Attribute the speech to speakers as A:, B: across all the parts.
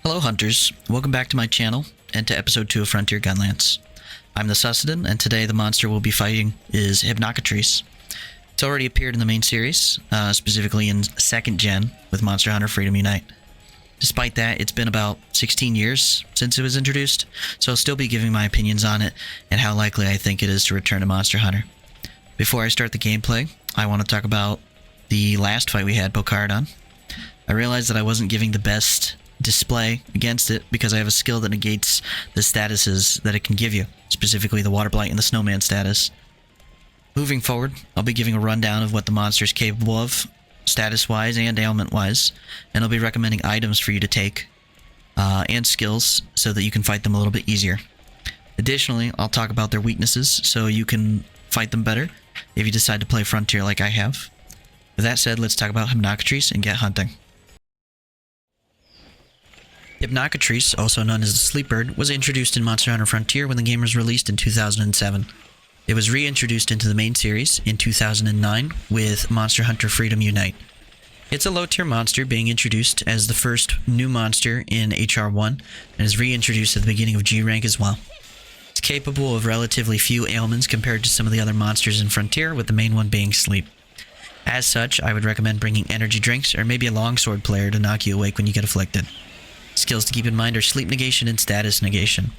A: Hello hunters, welcome back to my channel and to episode 2 of Frontier Gunlance. I'm the Sussedin, and today the monster we'll be fighting is Hypnocatrice. It's already appeared in the main series, specifically in 2nd gen with Monster Hunter Freedom Unite. Despite that, it's been about 16 years since it was introduced, so I'll still be giving my opinions on it and how likely I think it is to return to Monster Hunter. Before I start the gameplay, I want to talk about the last fight we had, Pocaridon. I realized that I wasn't giving the best display against it because I have a skill that negates the statuses that it can give you, specifically the Water Blight and the Snowman status. Moving forward, I'll be giving a rundown of what the monster is capable of, status-wise and ailment-wise, and I'll be recommending items for you to take, and skills, so that you can fight them a little bit easier. Additionally, I'll talk about their weaknesses, so you can fight them better if you decide to play Frontier like I have. With that said, let's talk about Hypnocatrice and get hunting. Hypnocatrice, also known as the Sleep Bird, was introduced in Monster Hunter Frontier when the game was released in 2007. It was reintroduced into the main series in 2009 with Monster Hunter Freedom Unite. It's a low-tier monster being introduced as the first new monster in HR1 and is reintroduced at the beginning of G rank as well. It's capable of relatively few ailments compared to some of the other monsters in Frontier, with the main one being sleep. As such, I would recommend bringing energy drinks or maybe a longsword player to knock you awake when you get afflicted. Skills to keep in mind are sleep negation and status negation.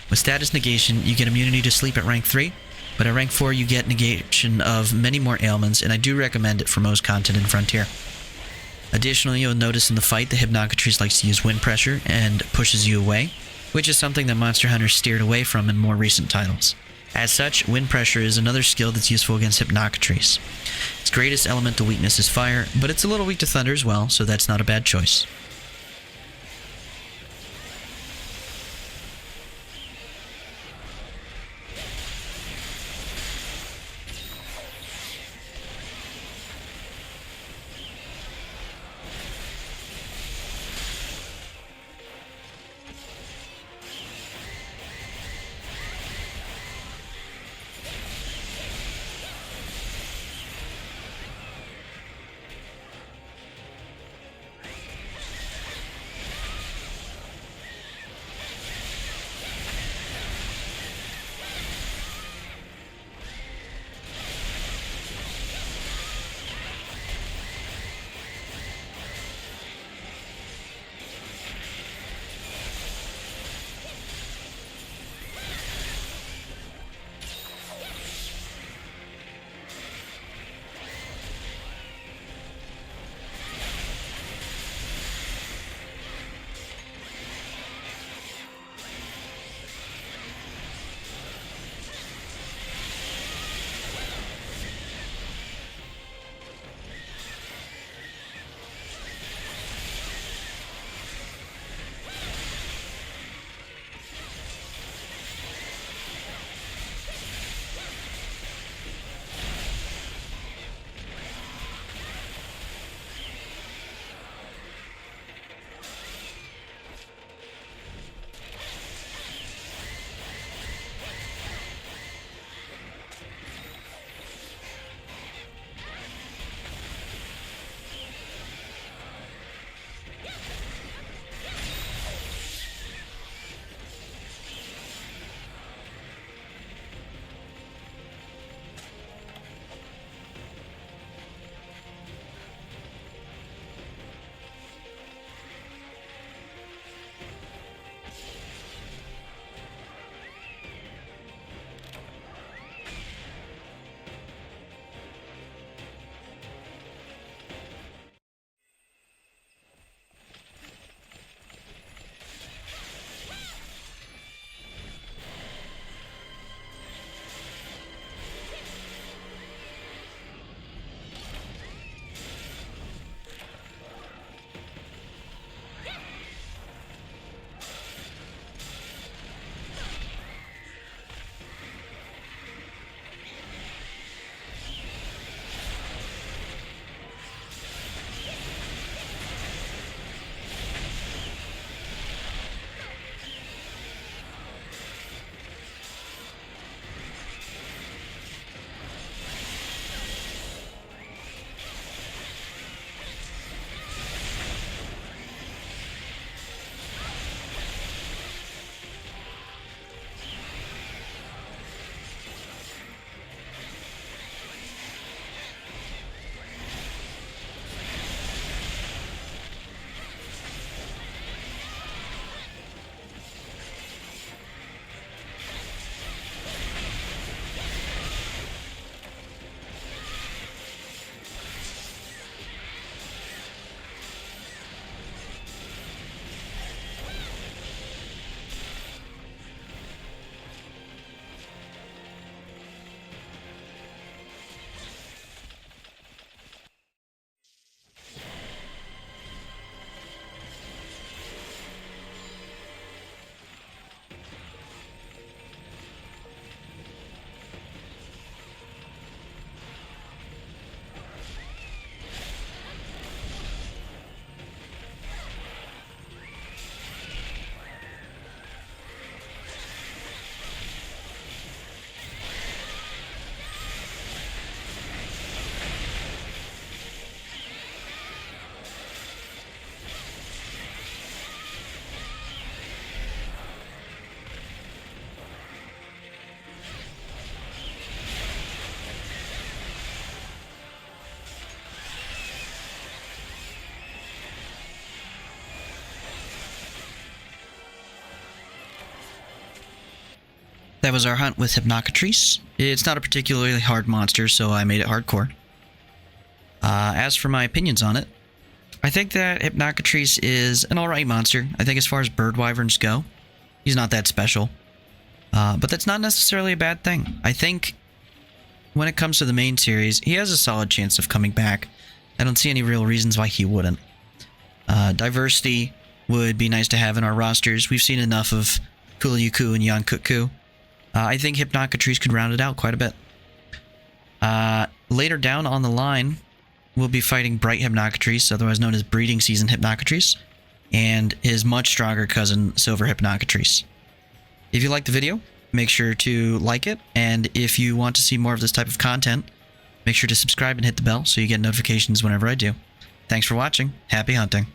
A: With status negation, you get immunity to sleep at rank 3, but at rank 4 you get negation of many more ailments, and I do recommend it for most content in Frontier. Additionally, you'll notice in the fight that Hypnocatrice likes to use wind pressure and pushes you away, which is something that Monster Hunter steered away from in more recent titles. As such, wind pressure is another skill that's useful against Hypnocatrice. Its greatest elemental weakness is fire, but it's a little weak to thunder as well, so that's not a bad choice. That was our hunt with Hypnocatrice. It's not a particularly hard monster, so I made it hardcore. As for my opinions on it, I think that Hypnocatrice is an alright monster. I think as far as bird wyverns go, he's not that special. But that's not necessarily a bad thing. I think when it comes to the main series, he has a solid chance of coming back. I don't see any real reasons why he wouldn't. Diversity would be nice to have in our rosters. We've seen enough of Kuliuku and Yankutku. I think Hypnocatrice could round it out quite a bit. Later down on the line, we'll be fighting Bright Hypnocatrice, otherwise known as Breeding Season Hypnocatrice, and his much stronger cousin, Silver Hypnocatrice. If you liked the video, make sure to like it, and if you want to see more of this type of content, make sure to subscribe and hit the bell so you get notifications whenever I do. Thanks for watching. Happy hunting.